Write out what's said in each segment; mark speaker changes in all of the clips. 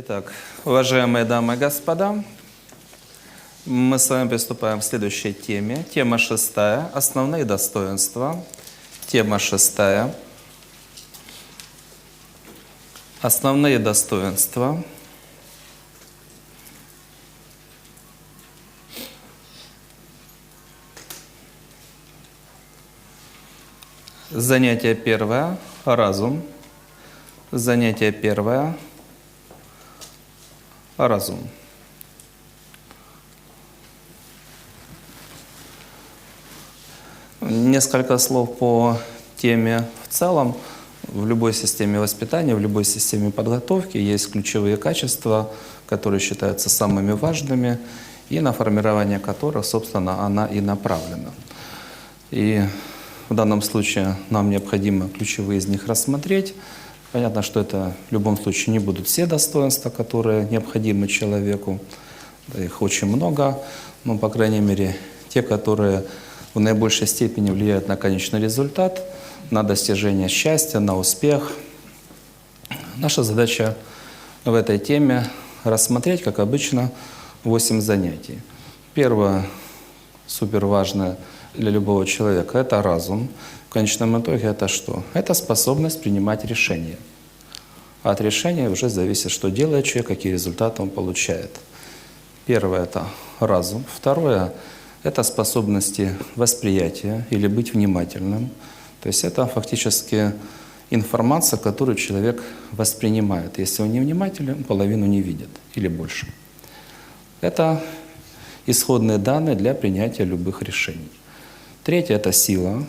Speaker 1: Итак, уважаемые дамы и господа, мы с вами приступаем к следующей теме. Тема 6. Основные достоинства. Тема 6. Основные достоинства. Занятие 1. Разум. Занятие 1. Разум. Несколько слов по теме в целом. В любой системе воспитания, в любой системе подготовки есть ключевые качества, которые считаются самыми важными, и на формирование которых, собственно, она и направлена. И в данном случае нам необходимо ключевые из них рассмотреть. Понятно, что это в любом случае не будут все достоинства, которые необходимы человеку. Да, их очень много, но, по крайней мере, те, которые в наибольшей степени влияют на конечный результат, на достижение счастья, на успех. Наша задача в этой теме рассмотреть, как обычно, 8 занятий. Первое, суперважное для любого человека, это разум. В конечном итоге это что? Это способность принимать решения. А от решения уже зависит, что делает человек, какие результаты он получает. Первое – это разум. Второе – это способности восприятия или быть внимательным. То есть это фактически информация, которую человек воспринимает. Если он не внимателен, половину не видит или больше. Это исходные данные для принятия любых решений. Третье – это сила,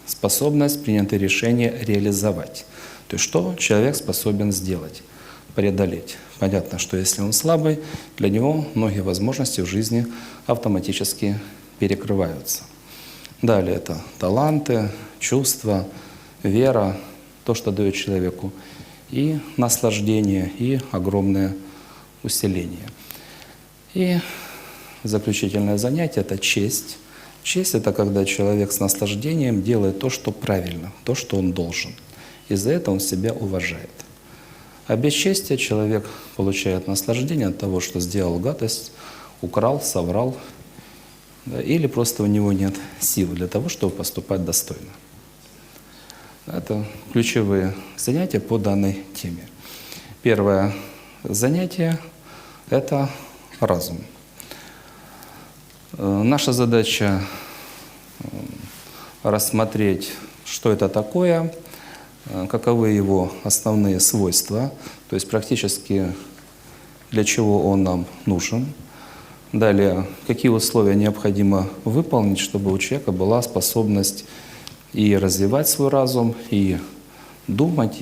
Speaker 1: способность принятые решения реализовать. То есть что человек способен сделать, преодолеть. Понятно, что если он слабый, для него многие возможности в жизни автоматически перекрываются. Далее это таланты, чувства, вера, то, что дает человеку и наслаждение, и огромное усиление. И заключительное занятие – это честь. Честь – это когда человек с наслаждением делает то, что правильно, то, что он должен. И за это он себя уважает. А без чести человек получает наслаждение от того, что сделал гадость, украл, соврал, да, или просто у него нет сил для того, чтобы поступать достойно. Это ключевые занятия по данной теме. Первое занятие – это разум. Наша задача рассмотреть, что это такое, каковы его основные свойства, то есть практически для чего он нам нужен. Далее, какие условия необходимо выполнить, чтобы у человека была способность и развивать свой разум, и думать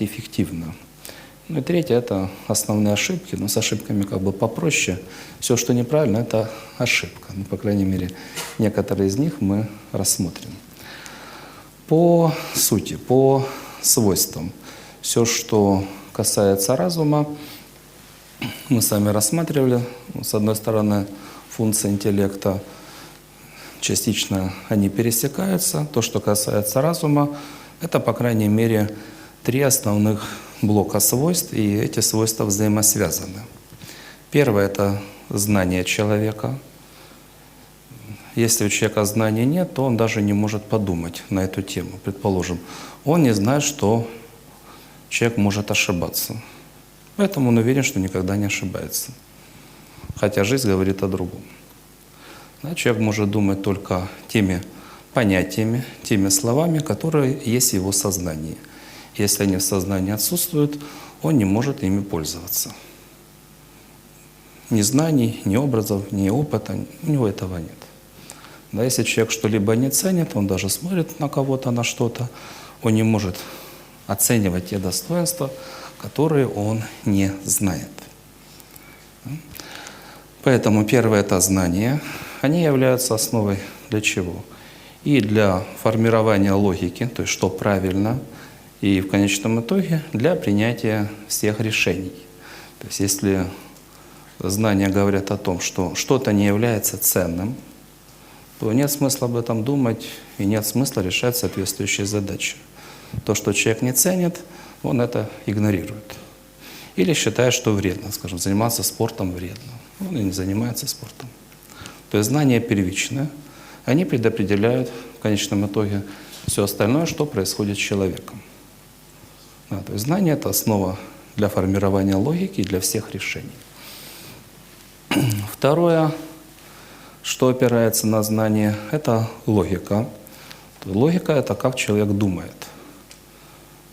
Speaker 1: эффективно. Ну и третье – это основные ошибки, но с ошибками как бы попроще. Все, что неправильно, это ошибка. Ну, по крайней мере, некоторые из них мы рассмотрим. По сути, по свойствам. Все, что касается разума, мы с вами рассматривали. С одной стороны, функции интеллекта, частично они пересекаются. То, что касается разума, это, по крайней мере, 3 основных блока свойств, и эти свойства взаимосвязаны. Первое – это знание человека. Если у человека знаний нет, то он даже не может подумать на эту тему. Предположим, он не знает, что человек может ошибаться. Поэтому он уверен, что никогда не ошибается. Хотя жизнь говорит о другом. Да, человек может думать только теми понятиями, теми словами, которые есть в его сознании. Если они в сознании отсутствуют, он не может ими пользоваться. Ни знаний, ни образов, ни опыта, у него этого нет. Да, если человек что-либо не ценит, он даже смотрит на кого-то, на что-то, он не может оценивать те достоинства, которые он не знает. Поэтому первое – это знания. Они являются основой для чего? И для формирования логики, то есть что правильно, и в конечном итоге для принятия всех решений. То есть если знания говорят о том, что что-то не является ценным, то нет смысла об этом думать и нет смысла решать соответствующие задачи. То, что человек не ценит, он это игнорирует. или считает, что вредно, скажем, заниматься спортом вредно. Он и не занимается спортом. То есть знания первичные, они предопределяют в конечном итоге все остальное, что происходит с человеком. Да, то есть знание – это основа для формирования логики и для всех решений. Второе, что опирается на знание, это логика. Логика – это как человек думает.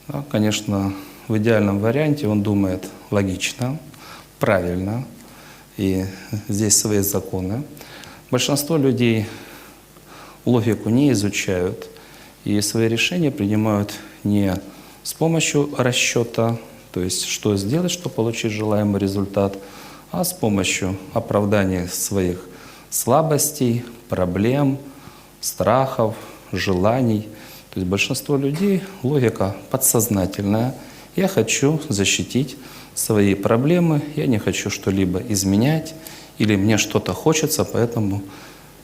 Speaker 1: Да, конечно, в идеальном варианте он думает логично, правильно, и здесь свои законы. Большинство людей логику не изучают и свои решения принимают не с помощью расчета, то есть что сделать, чтобы получить желаемый результат, а с помощью оправдания своих слабостей, проблем, страхов, желаний. То есть большинство людей логика подсознательная. Я хочу защитить свои проблемы, я не хочу что-либо изменять, или мне что-то хочется, поэтому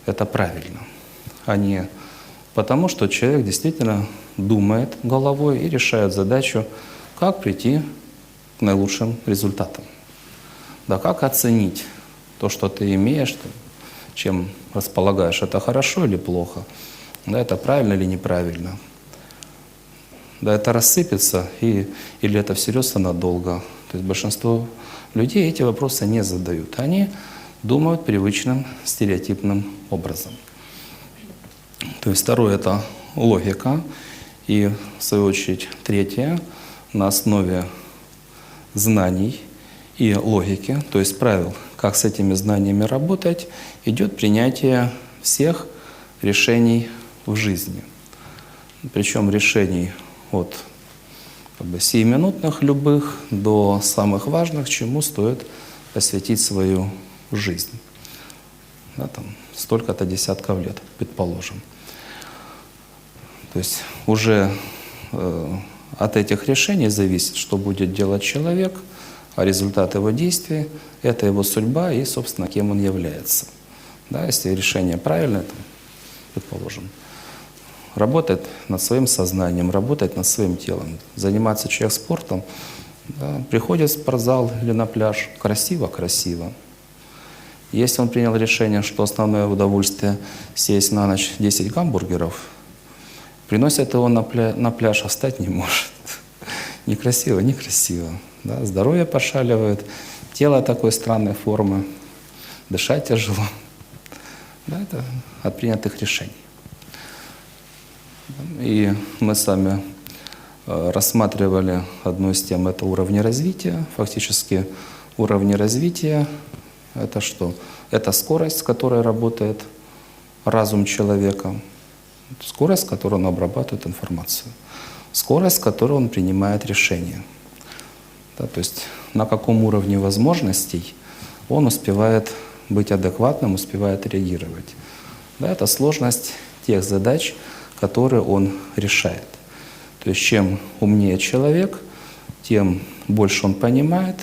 Speaker 1: это правильно. А не потому, что человек действительно думает головой и решает задачу, как прийти к наилучшим результатам. Да, как оценить то, что ты имеешь, чем располагаешь, это хорошо или плохо, да, это правильно или неправильно. Да, это рассыпется или это всерьез и надолго. То есть большинство людей эти вопросы не задают. Они думают привычным, стереотипным образом. То есть второе – это логика. И в свою очередь третье – на основе знаний и логики, то есть правил, как с этими знаниями работать, идет принятие всех решений в жизни. Причем решений от сиюминутных любых до самых важных, чему стоит посвятить свою жизнь. Да, там, столько-то десятков лет, предположим. То есть уже от этих решений зависит, что будет делать человек, а результат его действий – это его судьба и, собственно, кем он является. Да, если решение правильное, то, предположим, работать над своим сознанием, работать над своим телом, заниматься человек спортом, да, приходит в спортзал или на пляж, красиво. Если он принял решение, что основное удовольствие – съесть на ночь 10 гамбургеров, приносит его на пляж, а встать не может. Некрасиво. Да? Здоровье пошаливает, тело такой странной формы, дышать тяжело. Да, это от принятых решений. И мы с вами рассматривали одну из тем, это уровни развития. Фактически уровни развития – это что? Это скорость, с которой работает разум человека, скорость, с которой он обрабатывает информацию, скорость, с которой он принимает решения. Да, то есть на каком уровне возможностей он успевает быть адекватным, успевает реагировать. Да, это сложность тех задач, которые он решает. То есть чем умнее человек, тем больше он понимает,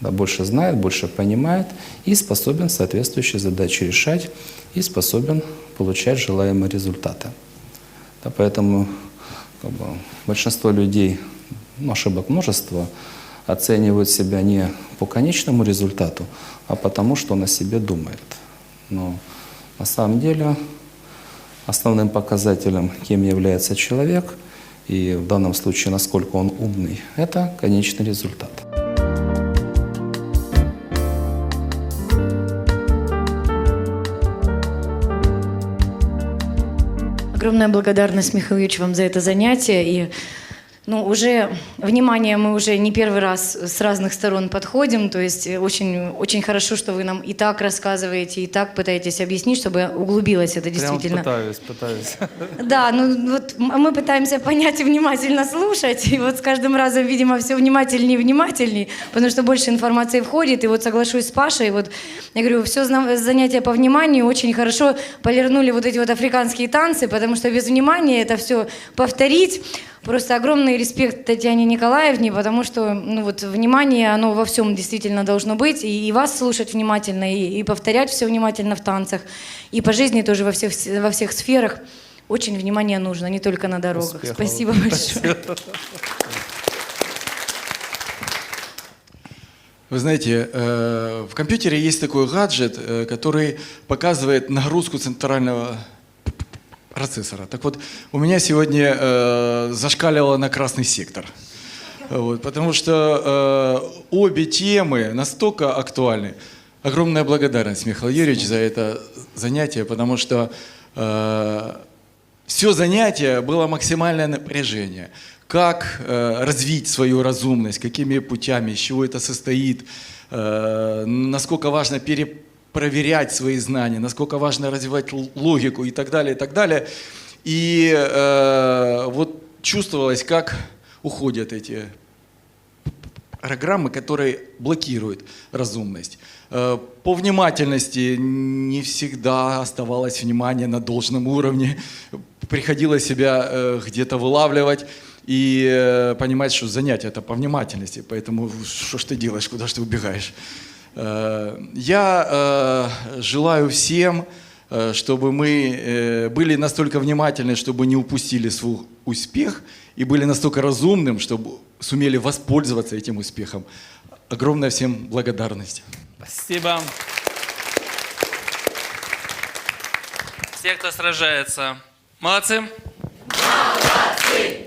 Speaker 1: да, больше знает, больше понимает и способен соответствующие задачи решать и способен получать желаемые результаты. Да, поэтому большинство людей, ошибок множество, оценивают себя не по конечному результату, а потому, что он о себе думает. Но на самом деле основным показателем, кем является человек, и в данном случае, насколько он умный, это конечный результат.
Speaker 2: Огромная благодарность, Михаил Юрьевич, вам за это занятие. И уже внимание мы уже не первый раз с разных сторон подходим, то есть очень, очень хорошо, что вы нам и так рассказываете, и так пытаетесь объяснить, чтобы углубилось это действительно.
Speaker 1: Прям пытаюсь.
Speaker 2: Да, мы пытаемся понять и внимательно слушать, и с каждым разом, видимо, все внимательнее и внимательнее, потому что больше информации входит, и соглашусь с Пашей, я говорю, все занятия по вниманию очень хорошо полирнули эти африканские танцы, потому что без внимания это все повторить. Просто огромный респект Татьяне Николаевне, потому что внимание, оно во всем действительно должно быть, и вас слушать внимательно, и повторять все внимательно в танцах, и по жизни тоже во всех сферах. Очень внимание нужно, не только на дорогах.
Speaker 1: Успехов.
Speaker 2: Спасибо большое.
Speaker 3: Вы знаете, в компьютере есть такой гаджет, который показывает нагрузку центрального процессора. Так вот, у меня сегодня зашкаливало на красный сектор. Вот, потому что обе темы настолько актуальны. Огромная благодарность, Михаил Юрьевич, за это занятие, потому что все занятие было максимальное напряжение. Как развить свою разумность, какими путями, из чего это состоит, насколько важно перепроверять свои знания, насколько важно развивать логику и так далее, и так далее. И вот чувствовалось, как уходят эти программы, которые блокируют разумность. По внимательности не всегда оставалось внимание на должном уровне. Приходилось себя где-то вылавливать и понимать, что занятие это по внимательности. Поэтому что ж ты делаешь, куда ж ты убегаешь? Я желаю всем, чтобы мы были настолько внимательны, чтобы не упустили свой успех, и были настолько разумным, чтобы сумели воспользоваться этим успехом. Огромная всем благодарность.
Speaker 1: Спасибо. Все, кто сражается, молодцы. Молодцы.